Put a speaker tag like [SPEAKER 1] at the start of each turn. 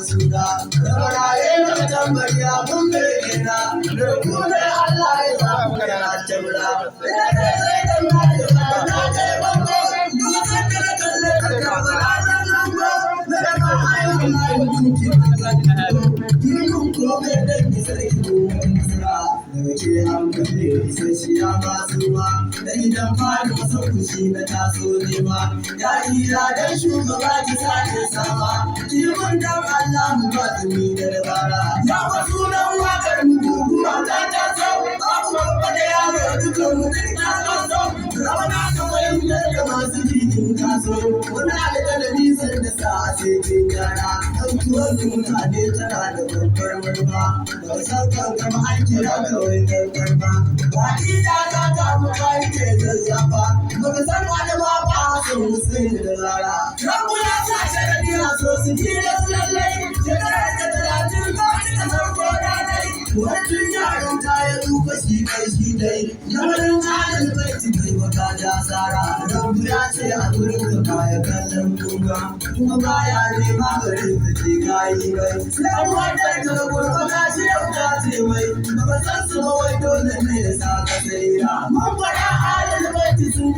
[SPEAKER 1] suna raye da tambariya mun bayyana da kuma Allah ya samu da tabbara ina da sai da na da bango duk san da kalle ka tabbara nan go da ma ayi mai duki kin ko me da ki sai ko sura da ke an kalle sai shi ya ba suwa da idan fa da masa kushi na taso ne ma ya ira dan shugaba ki sake sama kiwon dan Allah mu ba ni da dabara ya ba sunan wakar mu kuma ta taso babu babba da yaro duka mu dinga taso rabana ka fahimtar da masu jikin taso wani da nisan da sa sai kin gyara dan tuwon mutane tana da babbar manufa ba san kan kama an kira kawai karkar ba ba ni da ta mu kai ke zazzafa ba ka san adama ba sun musulmi da zara rabu ya sa sharadi na so su ji da lallai shekara da 30 ba ni da farko da dai wajen yaron ta ya tsufa shi kai shi dai lamarin halin bai kai maka da tsara rabu ya ce a gurin ka baya kallon kuma kuma baya nema gare ka ce kayi bai sai wata ta gurba shi ya ce mai ba san su ba wai dole ne ya sa ka tsira mun fara halin bai sun